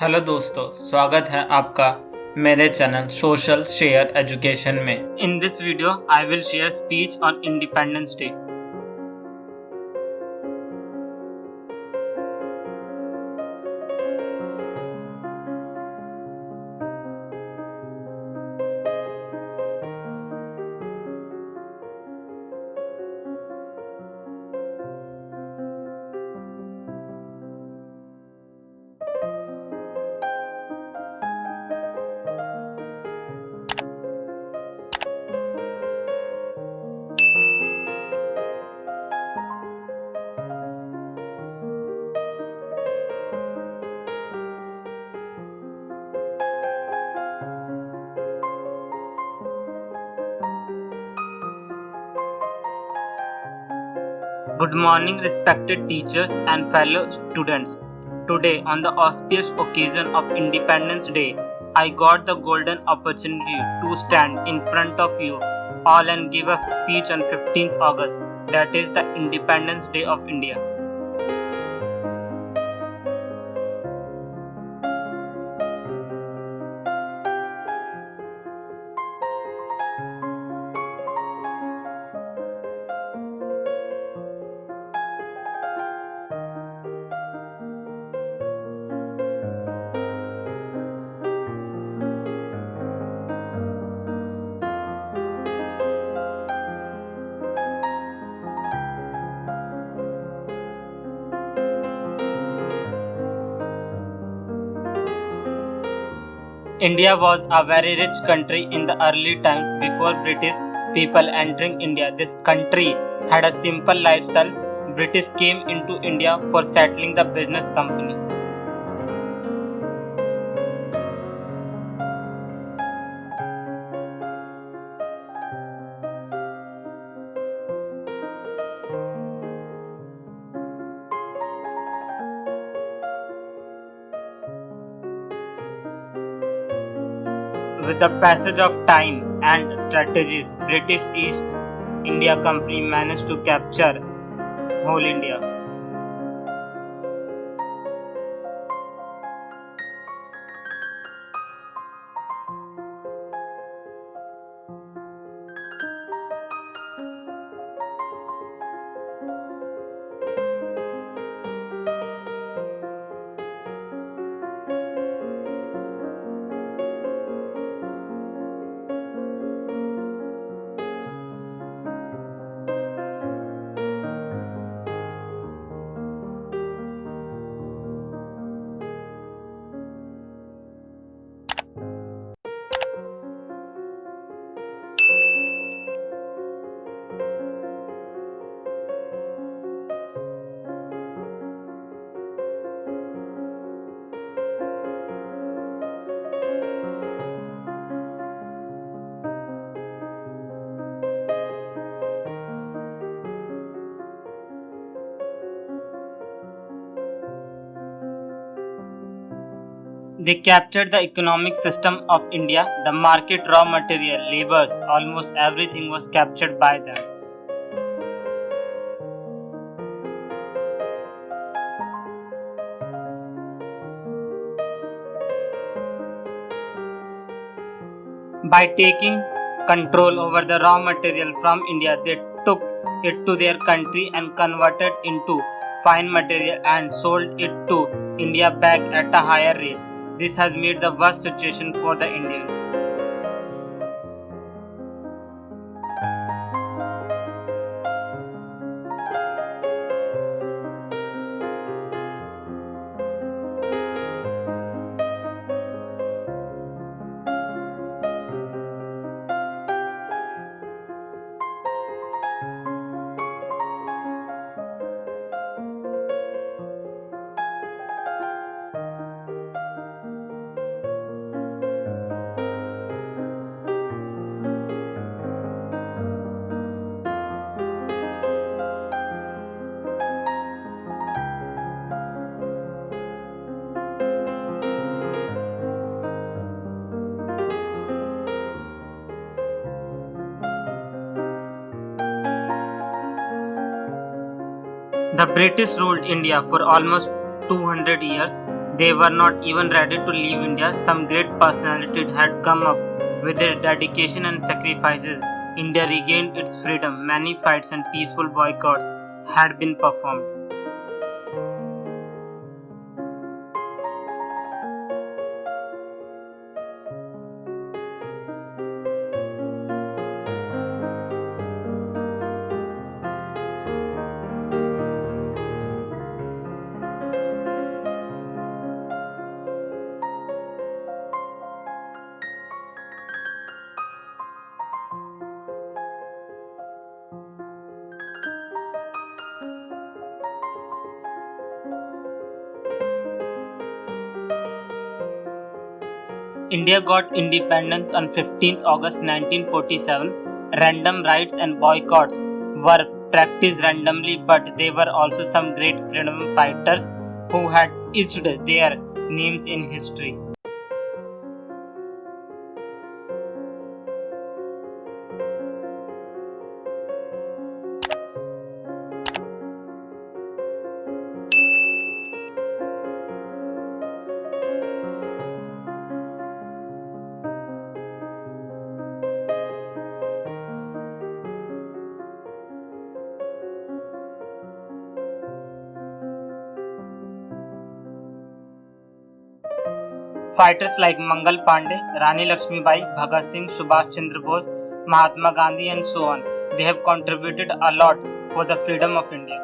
Hello दोस्तों, स्वागत है आपका मेरे चैनल सोशल शेयर एजुकेशन में। In this video I will share speech on independence day. Good morning, respected teachers and fellow students. Today, on the auspicious occasion of Independence Day, I got the golden opportunity to stand in front of you all and give a speech on 15th August, that is the Independence Day of India. India was a very rich country in the early times before British people entering India. This country had a simple lifestyle. British came into India for settling the business company. With the passage of time and strategies, British East India Company managed to capture whole India. They captured the economic system of India, the market, raw material, labors, almost everything was captured by them. By taking control over the raw material from India, they took it to their country and converted into fine material and sold it to India back at a higher rate. This has made the worst situation for the Indians. The British ruled India for almost 200 years. They were not even ready to leave India. Some great personalities had come up with their dedication and sacrifices. India regained its freedom. Many fights and peaceful boycotts had been performed. India got independence on 15th August 1947. Random riots and boycotts were practiced randomly, but there were also some great freedom fighters who had etched their names in history. Fighters like Mangal Pandey, Rani Lakshmibai, Bhagat Singh, Subhash Chandra Bose, Mahatma Gandhi, and so on, they have contributed a lot for the freedom of India.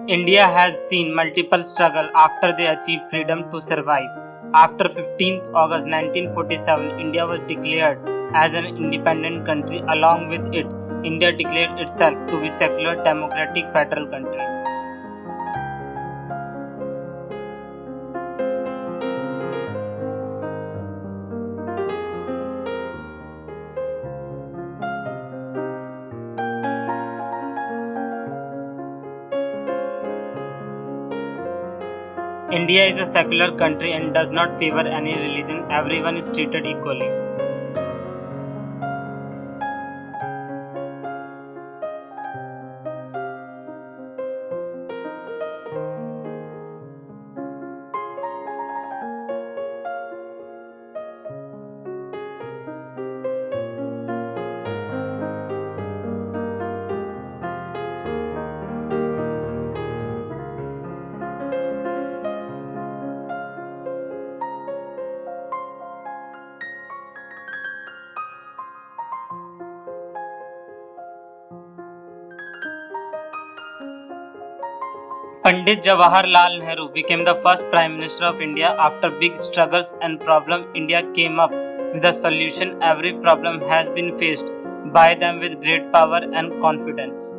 India has seen multiple struggles after they achieved freedom to survive. After 15th August 1947, India was declared as an independent country. Along with it, India declared itself to be secular democratic federal country. India is a secular country and does not favor any religion. Everyone is treated equally. Pandit Jawaharlal Nehru became the first Prime Minister of India. After big struggles and problems, India came up with a solution. Every problem has been faced by them with great power and confidence.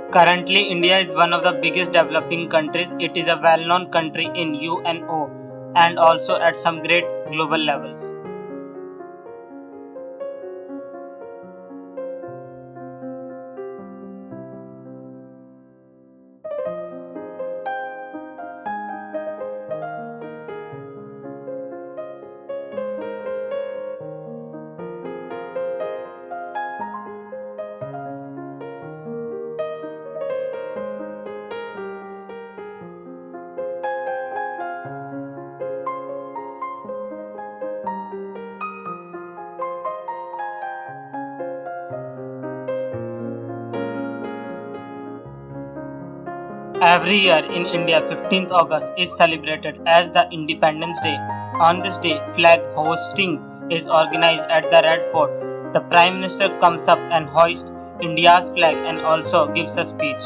Currently, India is one of the biggest developing countries. It is a well-known country in UNO and also at some great global levels. Every year in India, 15th August is celebrated as the Independence Day. On this day, flag hosting is organized at the Red Fort. The Prime Minister comes up and hoists India's flag and also gives a speech.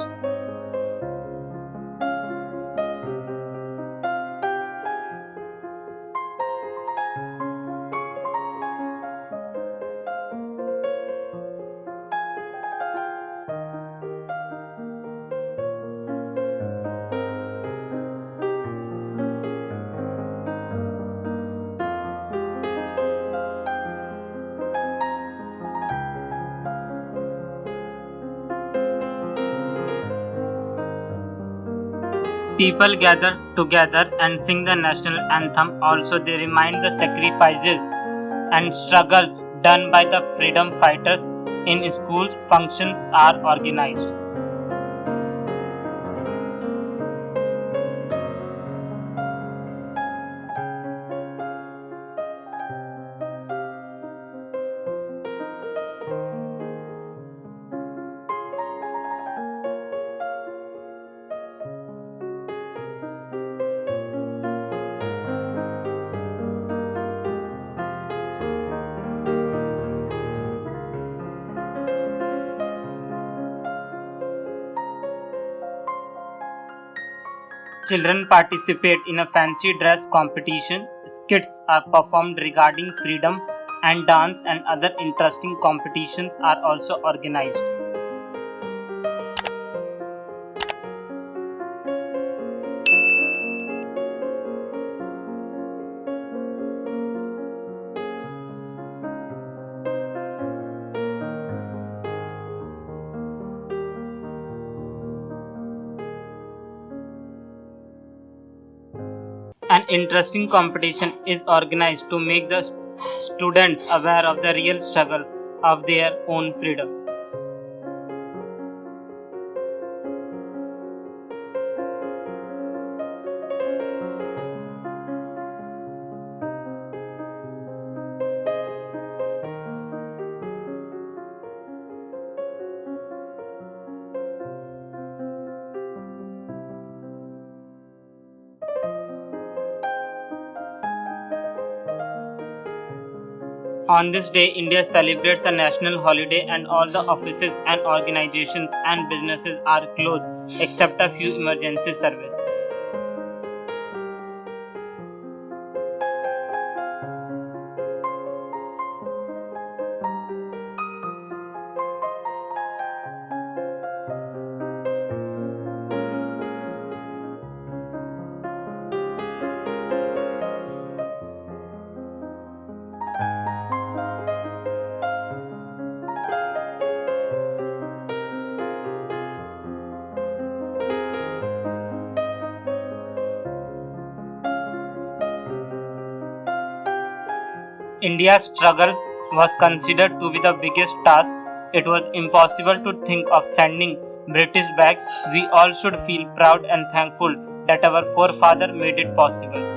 People gather together and sing the national anthem. Also, they remind the sacrifices and struggles done by the freedom fighters. In schools, functions are organized. Children participate in a fancy dress competition. Skits are performed regarding freedom, and dance and other interesting competitions are also organized. An interesting competition is organized to make the students aware of the real struggle of their own freedom. On this day, India celebrates a national holiday and all the offices and organizations and businesses are closed except a few emergency service. India's struggle was considered to be the biggest task. It was impossible to think of sending British back. We all should feel proud and thankful that our forefather made it possible.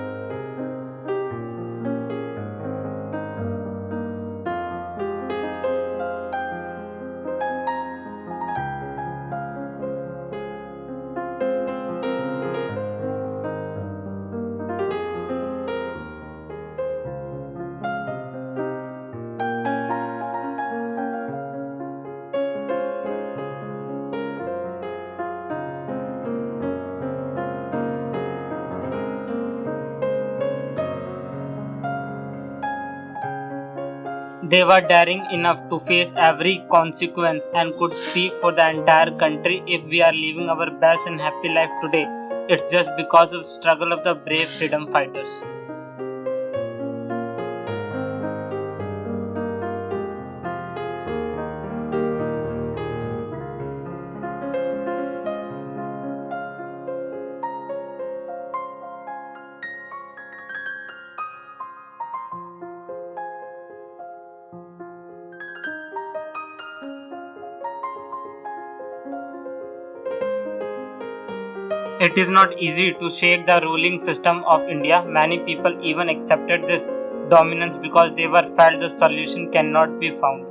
They were daring enough to face every consequence and could speak for the entire country. If we are living our best and happy life today, it's just because of struggle of the brave freedom fighters. It is not easy to shake the ruling system of India. Many people even accepted this dominance because they were felt the solution cannot be found.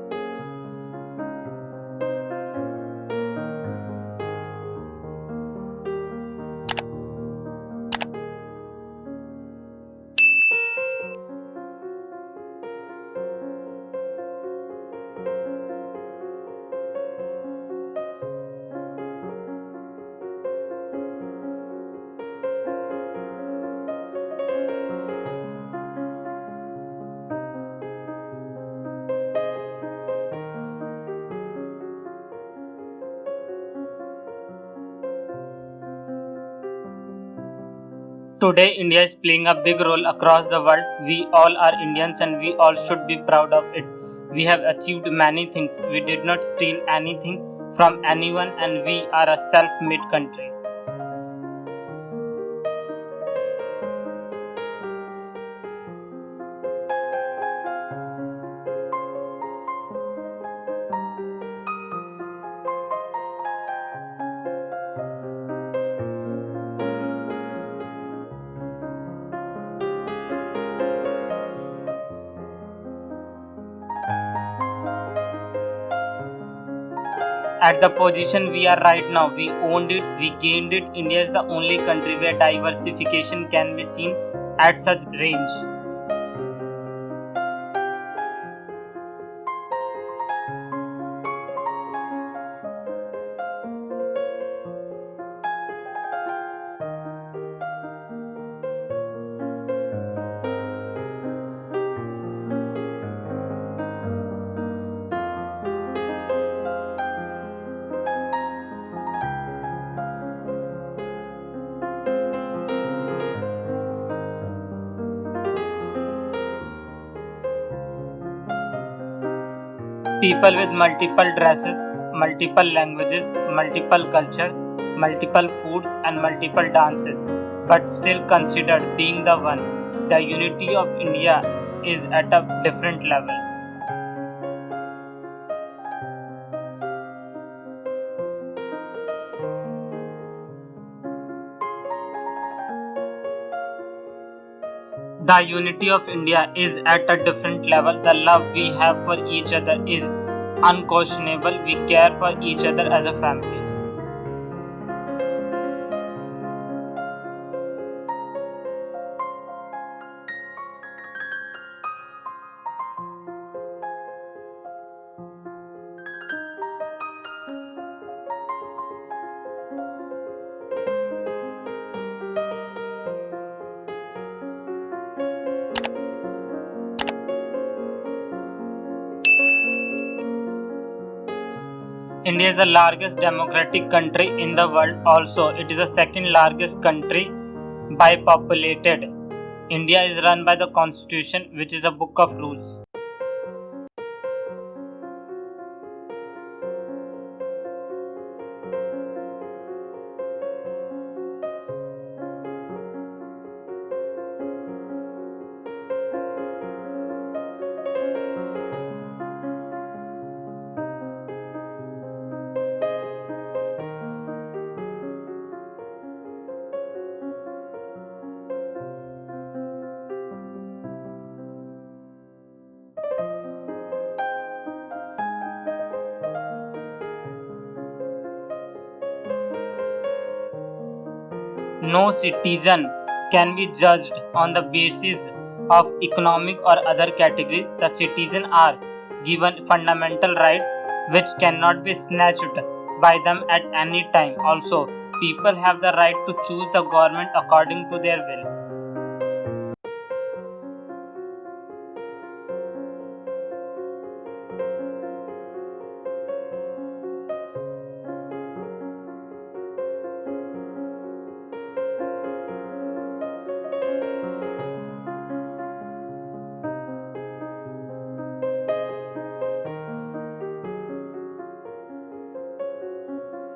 Today, India is playing a big role across the world. We all are Indians and we all should be proud of it. We have achieved many things. We did not steal anything from anyone and we are a self made country. At the position we are right now, we owned it, we gained it. India is the only country where diversification can be seen at such range. People with multiple dresses, multiple languages, multiple culture, multiple foods and multiple dances, but still considered being the one. The unity of India is at a different level. The unity of India is at a different level. The love we have for each other is unquestionable. We care for each other as a family. India is the largest democratic country in the world. Also, it is the second largest country by populated. India is run by the Constitution, which is a book of rules. No citizen can be judged on the basis of economic or other categories. The citizens are given fundamental rights which cannot be snatched by them at any time. Also, people have the right to choose the government according to their will.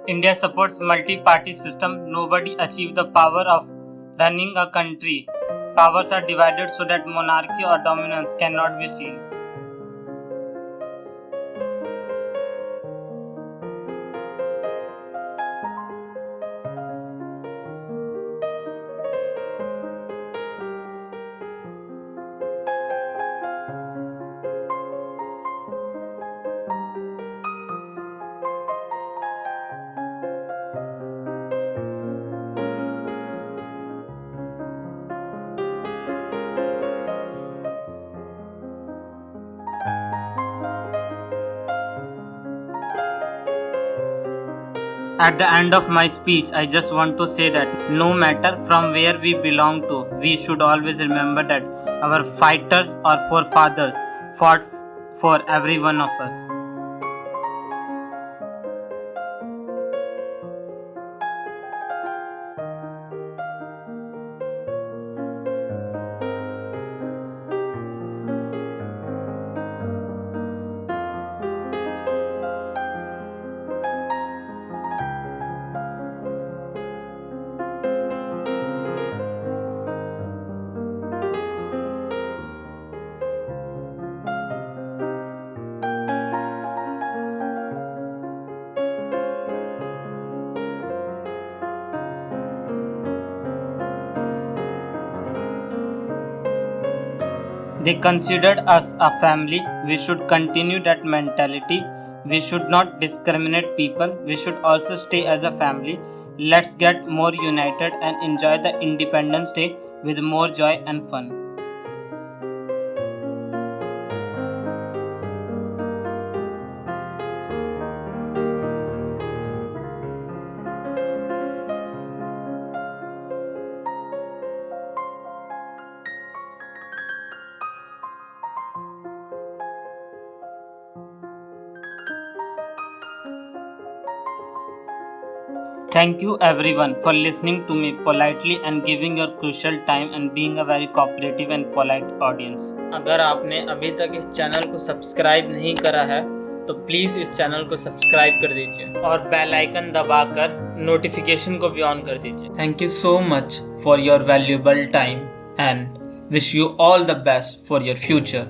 India supports multi-party system. Nobody achieved the power of running a country. Powers are divided so that monarchy or dominance cannot be seen. At the end of my speech, I just want to say that no matter from where we belong to, we should always remember that our fighters or forefathers fought for every one of us. They considered us a family. We should continue that mentality. We should not discriminate people. We should also stay as a family. Let's get more united and enjoy the Independence Day with more joy and fun. Thank you everyone for listening to me politely and giving your crucial time and being a very cooperative and polite audience. अगर आपने अभी तक इस channel को subscribe नहीं करा है तो प्लीज़ इस चैनल को सब्सक्राइब कर दीजिए और बेल आइकन दबाकर नोटिफिकेशन को भी ऑन कर दीजिए. Thank you so much for your valuable time and wish you all the best for your future.